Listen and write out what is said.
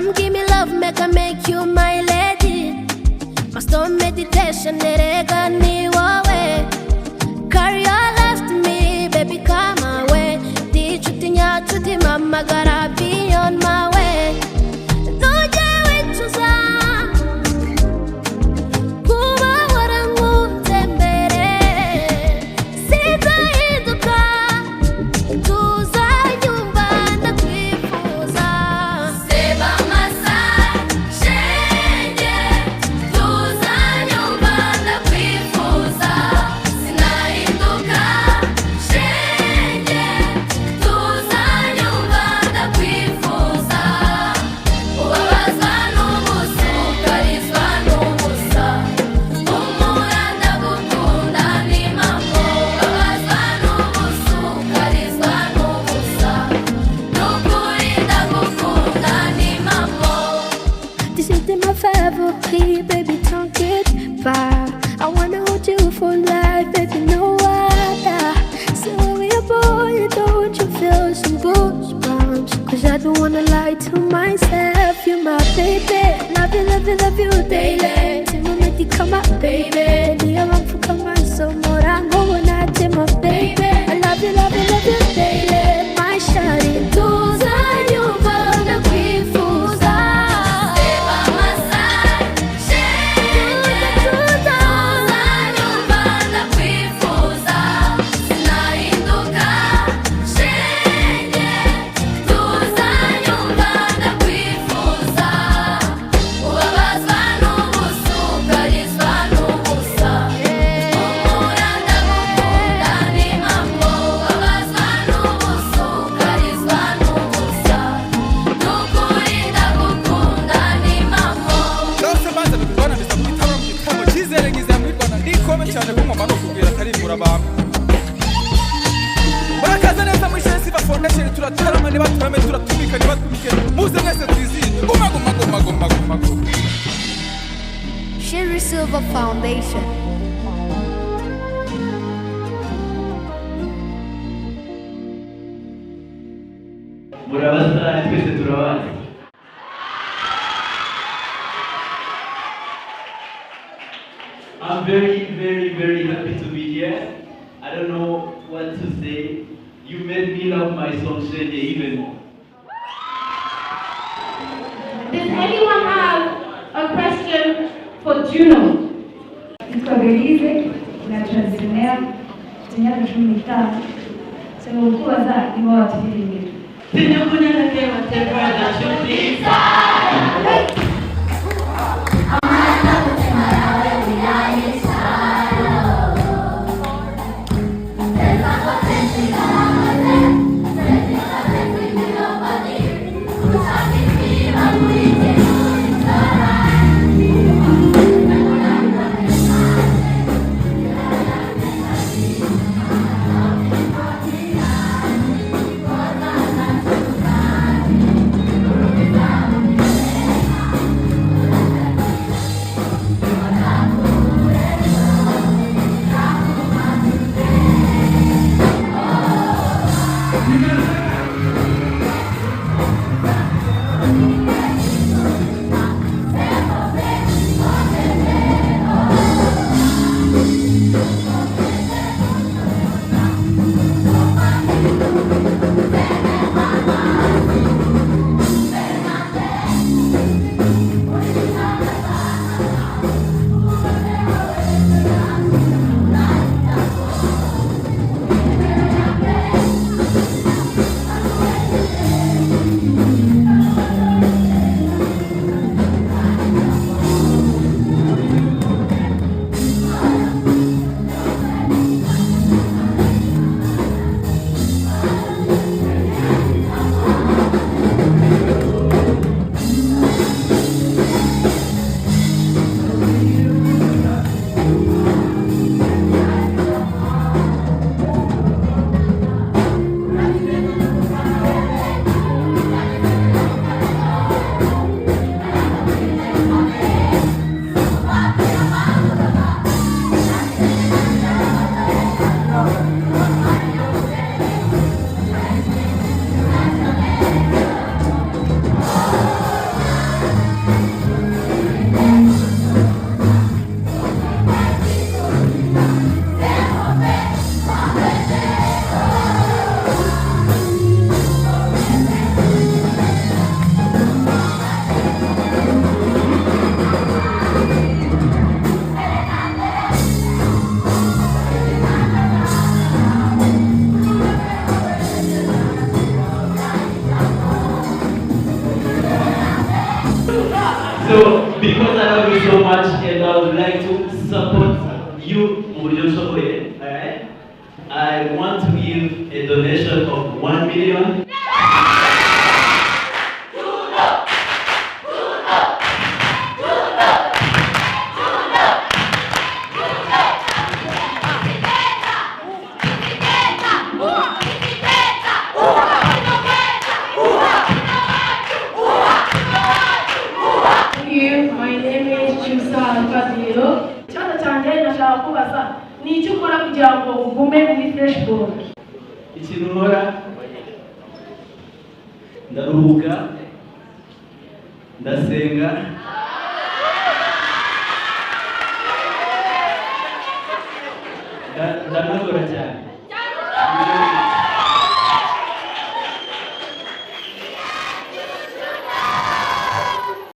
Come give me love, make you my lady. Must on meditation, nerega ni wawe. Carry your love to me, baby, come away. Di chuti nya chuti mama, gotta be on my way. Tuje wichuza kuba warangunze mbere. Sitahinduka tuzanyumva ndakwifuza. Seba masai shenge tuzanyumva ndakwifuza. Sinahinduka shenge tuzanyumva ndakwifuza. Ubabazwa n'ubusa ukarizwa n'ubusa. Humura ndagukunda ni mambo. Ubabazwa n'ubusa ukarizwa n'ubusa. N'ukuri ndagukunda ni mambo. This is my favorite, baby, don't get far. I wanna hold you for life, baby, no other. So we a boy, don't you feel some goosebumps? Cause I don't wanna lie to myself. You're my baby, love you, love you, love you daily. Till my mate come up, baby. Do you want to come on some more? I'm going out to my baby. I love you, love you, love you daily. My shawty, tuzanyumva ndakwifuza. Seba masai shenge tuzanyumva ndakwifuza. Sinahinduka shenge tuzanyumva ndakwifuza. Ubabazwa n'ubusa ukarizwa n'ubusa. Humura ndagukunda ni mambo. Ubabazwa n'ubusa ukarizwa n'ubusa. N'ukuri ndagukunda ni mambo. Byose maze bibona biza kwitaba mu gitabo cyizere ngize muri Rwanda ndikome cyane ko ngoma no kubwira atarimbura abantu. Barakaza neza muri Sensiva Foundation turatarama niba turame turatumika niba tumike muze mwese twizinde. Guma guma guma guma guma guma. Sherry Silver Foundation. Murabaza twese turabazi. I'm very happy to be here. I don't know what to say. You made me love my song Shenge even more. Does anyone have a question for Juno? Nitwa Belize na Transilea imyaka 15 sema ukubaza niba watubiriye Sinyakunyana ke waterwa na shutiza. So, because I love you so much and I would like to support you, alright? I want to give a donation of 1 million. My name is Chusa Fadilo. Ikibazo cyanjye ndashaka kubaza ni icyo ukora kugira ngo ugume muri fresh ball. Ikintu nkora ndaruhuka, ndasenga, ndanakora cyane.